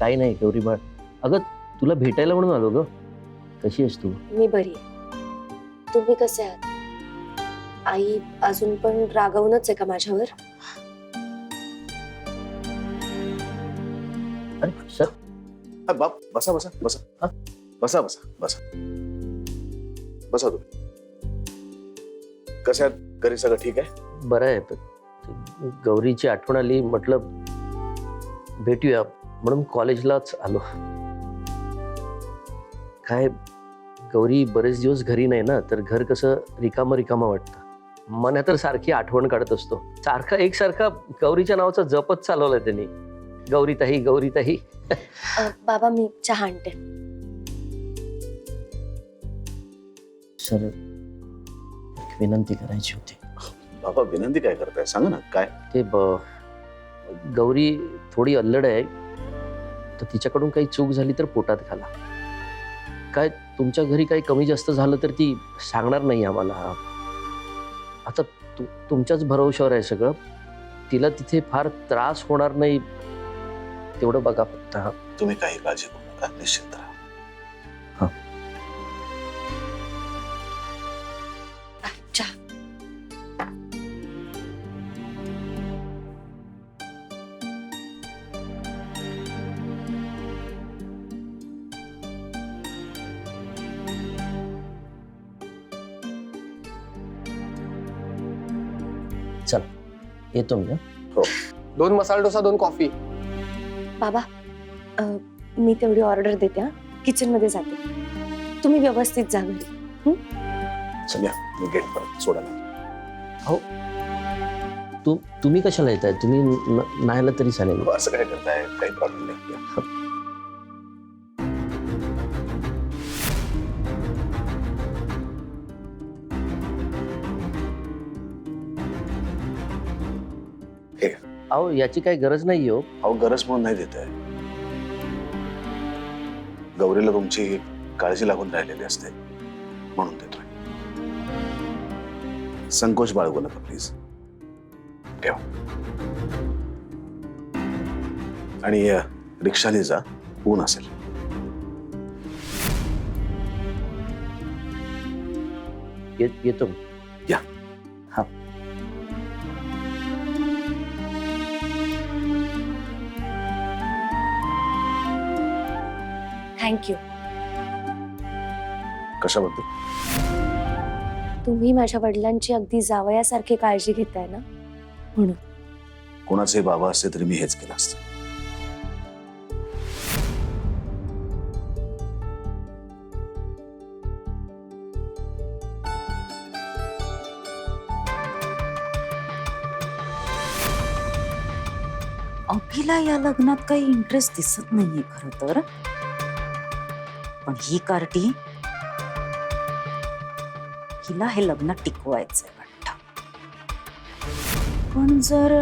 काही नाही गौरी बाळ. अगं तुला भेटायला म्हणून आलो ग. कशी आहेस तू? मी बरी आहे. तुम्ही कसे आहात? आई अजून पण रागवूनच आहे का माझ्यावर? अरे सर बाप, बसा बसा बसा. हा बसा बसा बसा बसा. तुम्ही कसे आहात? घरी सगळं ठीक आहे? बरं आहे. पण गौरीची आठवण आली, म्हटलं भेटूया म्हणून कॉलेजलाच आलो. काय गौरी बरेच दिवस घरी नाही ना, तर घर कसं रिकामं रिकामं वाटतं. मनात तर सारखी आठवण काढत असतो. सारखा एकसारखा गौरीच्या नावाचा जपच चालवलाय त्यांनी. गौरीताई गौरीताई. बाबा मी चहा आणते. सर एक विनंती करायची होती. बाबा विनंती काय करताय? सांगा ना काय. ते गौरी थोडी अल्लड आहे, तर तिच्याकडून काही चूक झाली तर पोटात घाला. काय तुमच्या घरी काही कमी जास्त झालं तर ती सांगणार नाही आम्हाला. आता तुमच्याच भरवशावर आहे सगळं. तिला तिथे फार त्रास होणार नाही तेवढं बघा फक्त. तुम्ही काही काळजी करू नका, निश्चिंत राहा. चहा. चल येतो मी. हो. 2 मसाला डोसा 2 कॉफी. बाबा मी तेवढी ऑर्डर देते. हा किचन मध्ये जाते. तुम्ही व्यवस्थित जा घरी. चल या, मी गेट परत सोडा. हो तुम्ही कशाला येताय? तुम्ही नाही आलं तरी चालेल. असं काय करताय? काही प्रॉब्लेम नाही. या. अहो याची काही गरज नाही हो. अहो गरज म्हणून नाही देत आहे. गौरीला तुमची काळजी लागून राहिलेली असते म्हणून देतोय. संकोच बाळगू नका प्लीज. ठेवा. आणि रिक्षाने जा, ऊन असेल. येतो मी. या. हा. थँक्यू. कशाबद्दल? तुम्ही माझ्या वडिलांची अगदी जावयासारखी काळजी घेताय ना, म्हणून. कोणाचे बाबा असते तरी मी हेच केलं असतं. अभिला या लग्नात काही इंटरेस्ट दिसत नाहीये खरं तर. पण ही कार्टी, हिला हे लग्न टिकवायचंय वाटतं. पण जर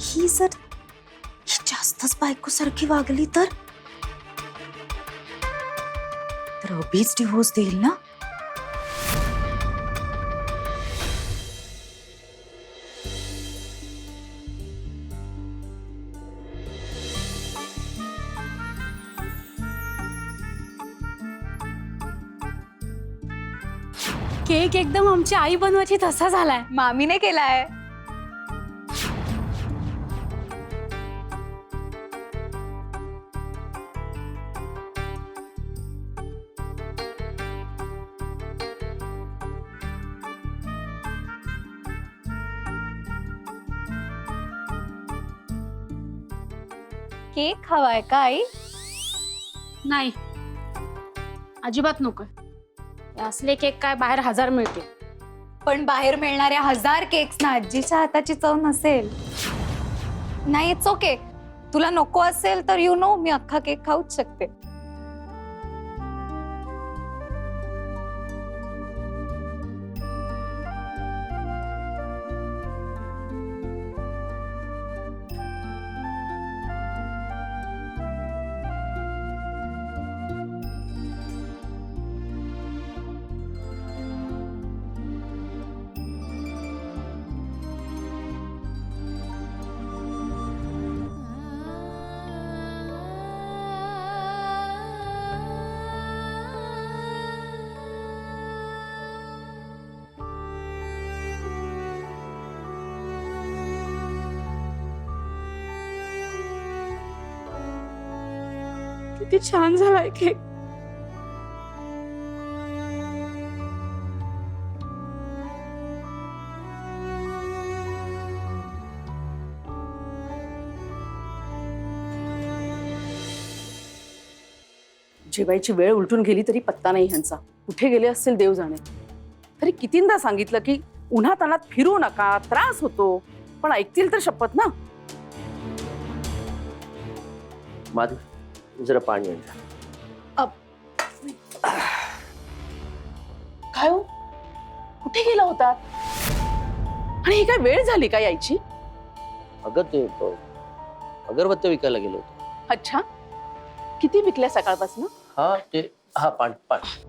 ही जास्तच बायकोसारखी वागली तर अभिच डिव्होर्स देईल ना. केक एकदम आमची आई बनवायची तसा झालाय. मामीने केलाय. केक हवाय का आई? नाही अजिबात नकोय. असले केक काय बाहेर 1000 मिळते. पण बाहेर मिळणाऱ्या 1000 केक्स ना आजीच्या हाताची चव नसेल. नाही इट्स ओके. तुला नको असेल तर मी अख्खा केक खाऊच शकते. किती छान झालाय केक. जेवायची वेळ उलटून गेली तरी पत्ता नाही ह्यांचा. कुठे गेले असतील देव जाणे. तरी कितींदा सांगितलं की उन्हातानात फिरू नका, त्रास होतो, पण ऐकतील तर शपथ ना. माधवी जरा पाणी आण. काय हो, कुठे गेला होता? आणि ही काय वेळ झाली का यायची? अगं ते अगरबत्त्या विकायला गेलो होतो. अच्छा, किती विकल्या सकाळपासून? पाणी पाणी.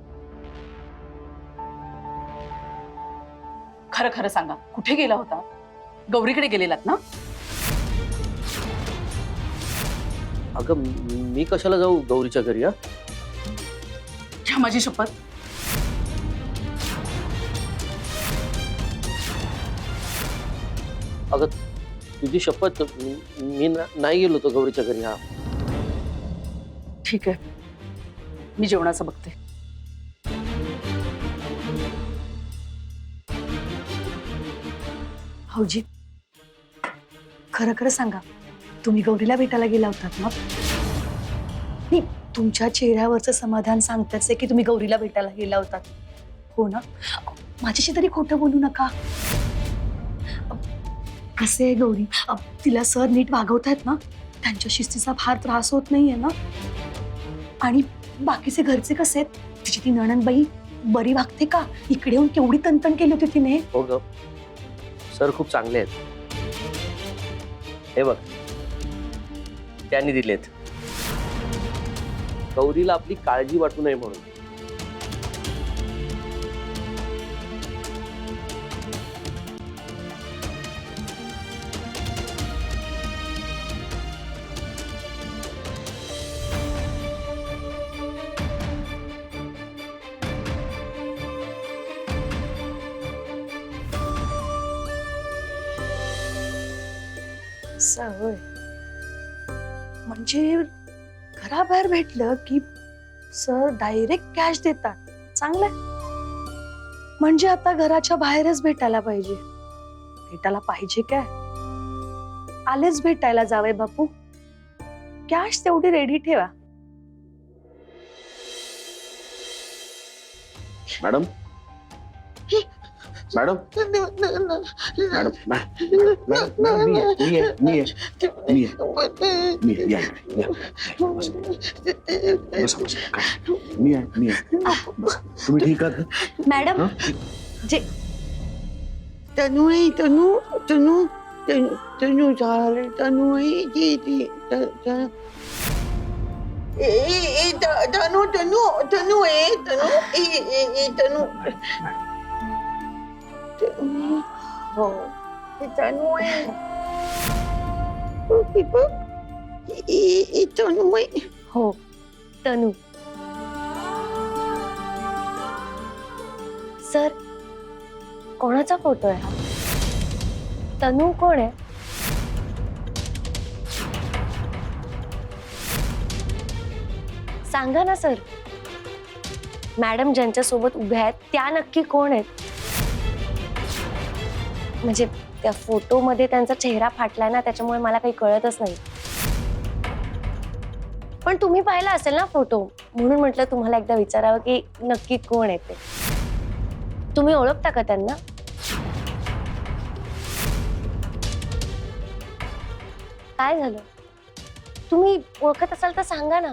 खरं खरं सांगा, कुठे गेला होता? गौरीकडे गेलेलात ना? अगं मी कशाला जाऊ गौरीच्या घरी? घ्या माझी शपथ. अगं तुझी शपथ, मी नाही गेलो होतो गौरीच्या घरी. ठीक आहे, मी जेवणाचं बघते. भाऊजी, खरं खरं सांगा, तुम्ही गौरीला भेटायला गेला होतात ना? नाही, तुमच्या चेहऱ्यावरचं समाधान सांगताच आहे की तुम्ही गौरीला भेटायला गेला होतात. हो ना? माझ्याशी तरी खोटं बोलू नका. कसे आहे गौरी, तिला सर नीट वागवतायत ना? त्यांच्या शिस्तीचा फार त्रास होत नाहीये ना? आणि बाकीचे घरचे कसे आहेत? तिची ती नणंदबाई बरी वागते का? इकडे येऊन केवढी तणतण केली होती तिने. हो ग, सर खूप चांगले आहेत. हे बघ, त्यांनी दिलेत गौरीला आपली काळजी वाटू नये म्हणून. होय, म्हणजे घराबाहेर भेटलं की सर डायरेक्ट कॅश देतात. चांगलंय. म्हणजे आता घराच्या बाहेरच भेटायला पाहिजे. भेटायला पाहिजे काय? आलेच भेटायला जावे बापू. कॅश तेवढी रेडी ठेवा. मॅडम मॅडम मॅडम तुम्ही ठीक आहात? मॅडम, जे तनु आहे, तनु तनु तनु तनु झालं, तनु आहे जी ती तनु तनु तनु आहे, तनु तनु हो, तनु आहे. तनु आहे. हो, तनु. सर, कोणाचा फोटो आहे हा? तनु कोण आहे? सांगा ना सर. मॅडम ज्यांच्या सोबत उभ्या आहेत त्या नक्की कोण आहेत? म्हणजे त्या फोटो मध्ये त्यांचा चेहरा फाटलाय ना, त्याच्यामुळे मला काही कळतच नाही. पण तुम्ही पाहिला असेल ना फोटो, म्हणून म्हटलं तुम्हाला एकदा विचारावं की नक्की कोण आहे ते. तुम्ही ओळखता का त्यांना? काय झालं? तुम्ही ओळखत असाल तर सांगा ना.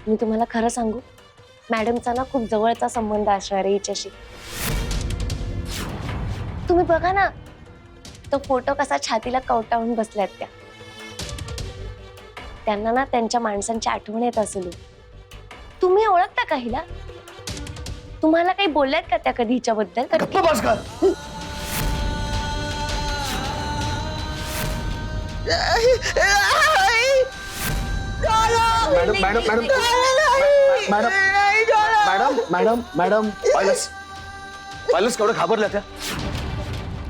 मी तुम्हाला खरं सांगू, मॅडमचा ना खूप जवळचा संबंध असणार आहे हिच्याशी. तुम्ही बघा ना, तो फोटो कसा छातीला कवटाळून बसल्यात त्या. त्यांना ना त्यांच्या माणसांची आठवण येत असेल. तुम्ही ओळखता का हिला? तुम्हाला काही बोलल्यात का त्या कधी हिच्याबद्दल? Madam madam madam madam madam madam madam पाहिलंस केवढं घाबरल्या त्या?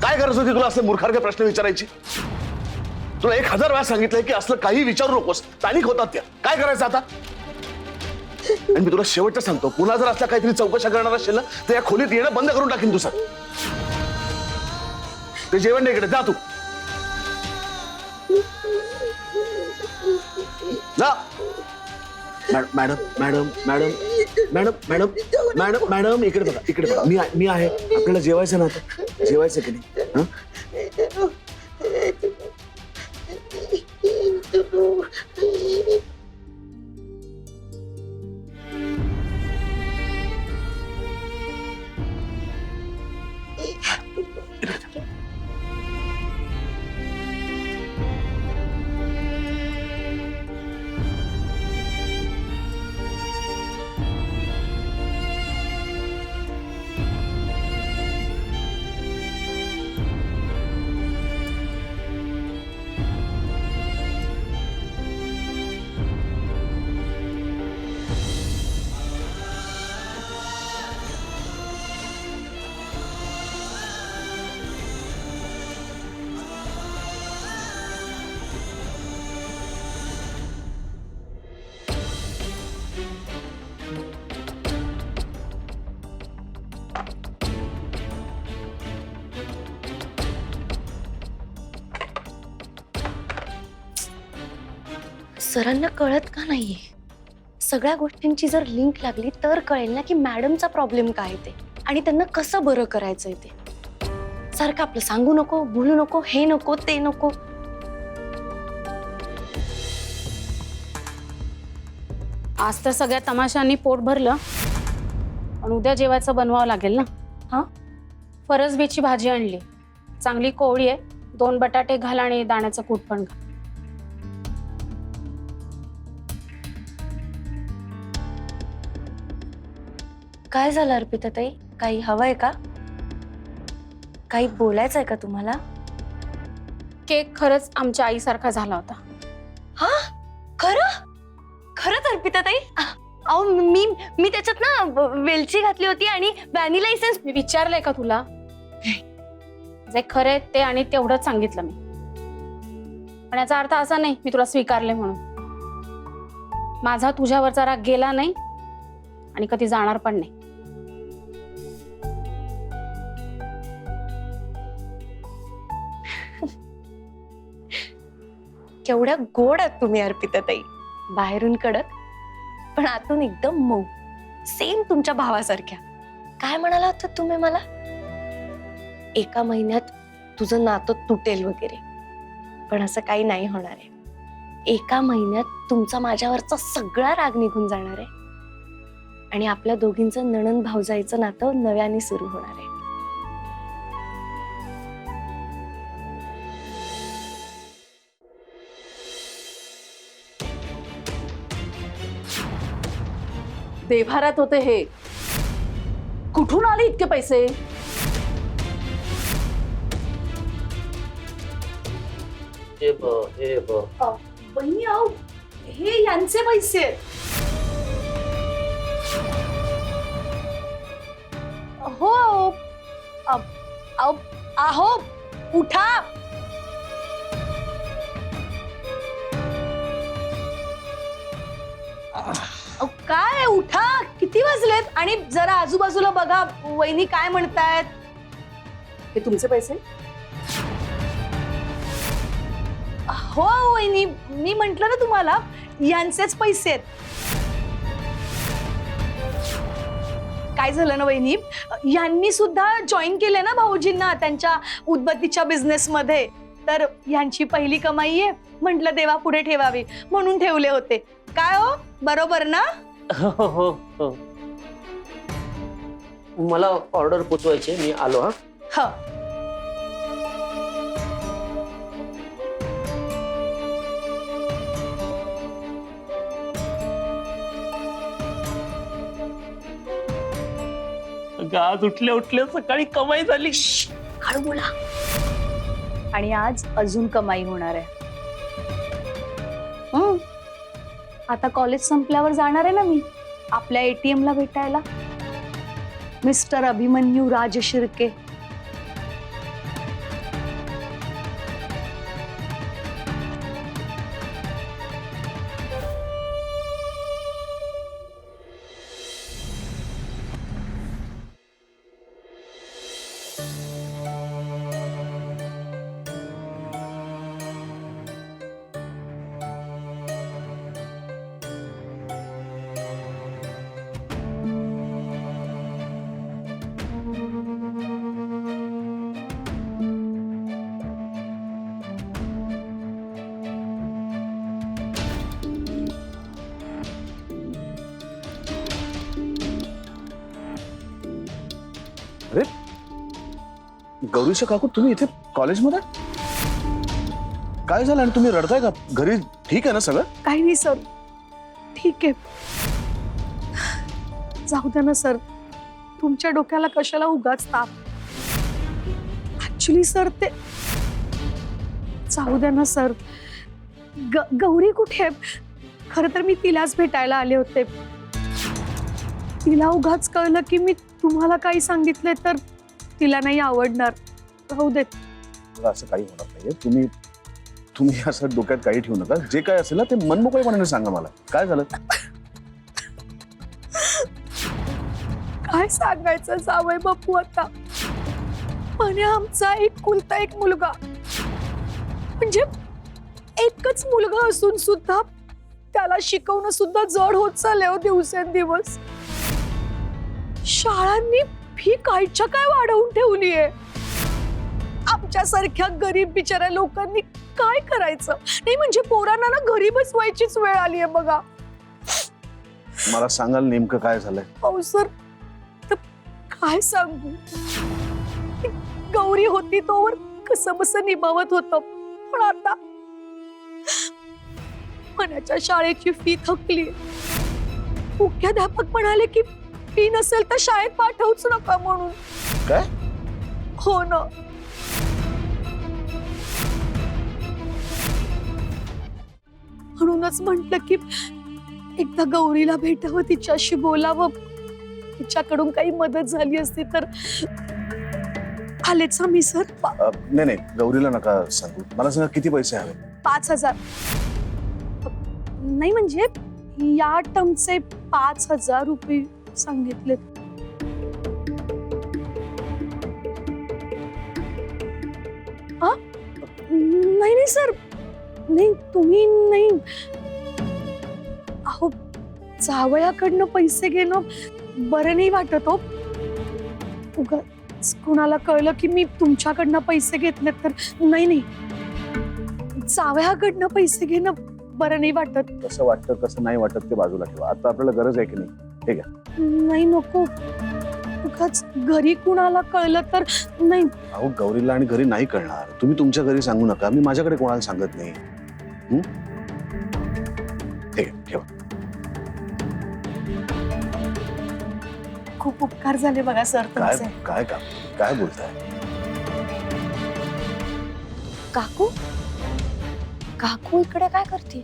काय गरज होती तुला असे मूर्खार्ग प्रश्न विचारायची? तुला 1000 वेळा सांगितलंय की असलं काही विचारू नकोस. पॅनिक होतात त्या. काय करायचं आता? आणि मी तुला शेवटचं सांगतो, पुन्हा जर असल्या काहीतरी चौकशा करणार असेल ना तर या खोलीत येणं बंद करून टाकीन तुझं. ते जेवण इकडे जा तू. जा. Madam madam madam madam madam madam madam इकडे बघा. मी आहे. आपल्याला जेवायचं ना आता. जेवायचं की नाही? हं? सरांना कळत का नाहीये? सगळ्या गोष्टींची जर लिंक लागली तर कळेल ना की मॅडमचा प्रॉब्लेम काय ते आणि त्यांना कसं बरं करायचंय ते. सारखं आपलं सांगू नको, बोलू नको, हे नको, ते नको. आज तर सगळ्या तमाशांनी पोट भरलं, पण उद्या जेवायचं बनवावं लागेल ना. हा? फरसबीची भाजी आणली, चांगली कोवळी आहे. 2 बटाटे घाल आणि दाण्याचं कूट पण घाल. काय झालं अर्पिता ताई? काही हवंय का? काही बोलायचंय का तुम्हाला? केक खरंच आमच्या आईसारखा झाला होता. हा? खरं? खरंच अर्पिता ताई? अहो मी त्याच्यात ना वेलची घातली होती आणि व्हॅनिला इसेन्स. मी विचारलंय का तुला? जे खरे ते आणि तेवढंच सांगितलं मी. पण याचा अर्थ असा नाही मी तुला स्वीकारले म्हणून. माझा तुझ्यावरचा राग गेला नाही आणि कधी जाणार पण नाही. केवढ्या गोड आहात तुम्ही अर्पिता ताई. बाहेरून कडक पण आतून एकदम मऊ. सेम तुमच्या भावासारख्या. काय म्हणाला होता तुम्ही मला? 1 महिन्यात तुझं नातं तुटेल वगैरे, पण असं काही नाही होणार आहे. 1 महिन्यात तुमचा माझ्यावरचा सगळा राग निघून जाणार आहे आणि आपल्या दोघींचं नणंद भावजाईचं नातं नव्याने सुरू होणार आहे. देव्हाऱ्यात होते हे. कुठून आले इतके पैसे? बहिणी आहो, हे यांचे पैसे आहेत. हो आहो उठा. काय उठा, किती वाजलेत? आणि जरा आजूबाजूला बघा, वहिनी काय म्हणतायत. हे तुमचे पैसे? हो वहिनी, मी म्हंटल ना तुम्हाला यांचेच पैसे आहेत. काय झालं ना वहिनी, यांनी सुद्धा जॉईन केले ना भाऊजींना त्यांच्या उदबत्तीच्या बिझनेस मध्ये. तर यांची पहिली कमाई आहे, म्हंटल देवा पुढे ठेवावी म्हणून ठेवले होते. काय हो, बरोबर ना? हो हो हो. मला ऑर्डर पोचवायची, मी आलो. हा. हो. आज उठल्या उठल्या सकाळी कमाई झाली. हळू बोला. आणि आज अजून कमाई होणार आहे. आता कॉलेज संपल्यावर जाणार आहे ना मी आपल्या ATM ला भेटायला. मिस्टर अभिमन्यू राज शिर्के. गौरीच्या काकू तुम्ही इथे कॉलेजमध्ये? काय झालं आणि तुम्ही रडताय का? घरी ठीक आहे ना सगळं? काही नाही सर, ठीक आहे. जाऊ द्या ना सर, तुमच्या डोक्याला कशाला उगाच ताप. ऍक्च्युली सर ते जाऊ द्या ना सर. गौरी कुठे? खरं तर मी तिलाच भेटायला आले होते. तिला उगाच कळलं की मी तुम्हाला काही सांगितले तर तिला नाही आवडणार. राहू देत. असं काही होणार नाहीये. तुम्ही असं डोक्यात काही ठेवू नका. जे काय असेल ना ते मनमोकळेपणाने सांगा मला. काय झालं? काय सांगायचं जावई बापू आता. म्हणे आमचा एकुलता एक मुलगा, म्हणजे एकच मुलगा असून सुद्धा त्याला शिकवणं सुद्धा जड होत चाललंय हो दिवसेंदिवस. शाळांनी फी कायच्या काय वाढवून ठेवली आहे. आमच्यासारख्या गरीब बिचाऱ्या लोकांनी काय करायचं. नाही म्हणजे पोरांना ना घरी बसवायचीच वेळ आली आहे बघा. मला सांगाल नेमकं काय झालंय? हो सर, तर काय सांगू. गौरी होती तोवर कसं बसं निभावत होतं, पण आता मनाच्या शाळेची फी थकली. मुख्याध्यापक म्हणाले की फी नसेल तर शाळेत पाठवूच नका म्हणून. काय? हो ना. म्हणूनच म्हटलं की एकदा गौरीला भेटावं, तिच्याशी बोलावं. तिच्याकडून काही मदत झाली असती तर. आलेच आम्ही सर. नाही गौरीला नका सांगू. मला सांगा किती पैसे हवे? 5,000. नाही म्हणजे या टर्मचे 5,000 रुपये सांगितले. नाही सर, नाही तुम्ही नाही. अहो जावयाकडनं पैसे घेणं बरं नाही वाटत हो. उगाच कुणाला कळलं की मी तुमच्याकडनं पैसे घेतले तर. नाही जावयाकडनं पैसे घेणं बरं नाही वाटत. कसं वाटतं कसं नाही वाटत ते बाजूला ठेवा. आता आपल्याला गरज आहे की नाही? ठीक आहे. नाही नको. उगाच घरी कुणाला कळलं तर. नाही अहो गौरीला आणि घरी नाही कळणार. तुम्ही तुमच्या घरी सांगू नका. मी माझ्याकडे कोणाला सांगत नाही. ठीक आहे ठेवा. खूप उपकार झाले बघा सर काय तुमचे. काय काम काय बोलताय? काकू, काकू इकडे काय करते?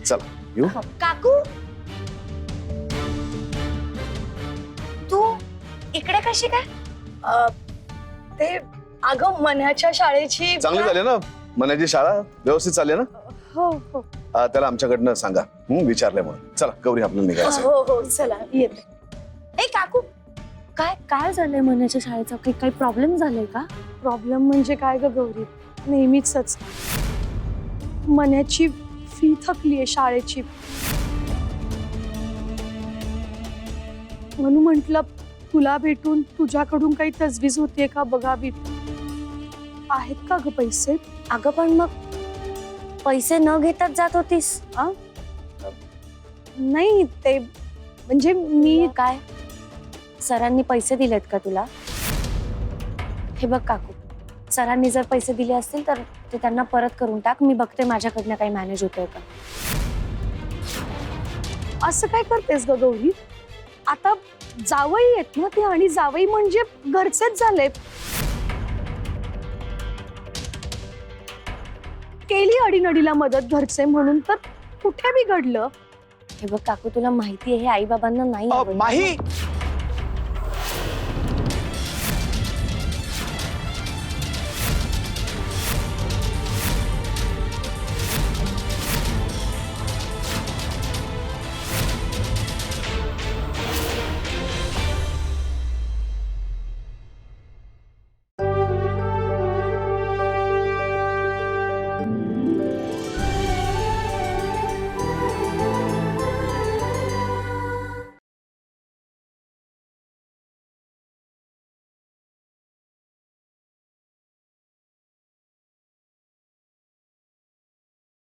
चला येऊ. काकू तू इकडे कशी काय? ते अगं मन्याच्या शाळेची. चांगली झाली ना मनाची शाळा? व्यवस्थित चालली ना? हो हो त्याला आमच्याकडनं सांगा विचारलंय म्हणून. चला गौरी आपल्याला निघायचं. हो हो चला येते. ए काकू, काय काय झालंय मनाच्या शाळेचा? काही प्रॉब्लेम झालाय का? प्रॉब्लेम म्हणजे काय ग गौरी, नेहमीच. मन्याची फी थकली आहे शाळेची. म्हणून म्हंटल तुला भेटून तुझ्याकडून काही तजवीज होतीये का बघावी. आहेत का ग पैसे? अगं पण मग पैसे न घेताच जात होतीस? नाही ते म्हणजे मी काय सरांनी पैसे दिलेत का तुला? हे बघ काकू, सरांनी जर पैसे दिले असतील तर ते त्यांना परत करून टाक. मी बघते माझ्याकडनं काही मॅनेज होतंय का. असं काय करतेस ग गौरी? आता जावई आहेत ना ते, आणि जावई म्हणजे घरचेच झाले. केली अडीनडीला मदत घरचे म्हणून तर कुठे बिघडलं? हे बघ काकू, तुला माहिती आहे हे आई बाबांना नाही आवडत. माही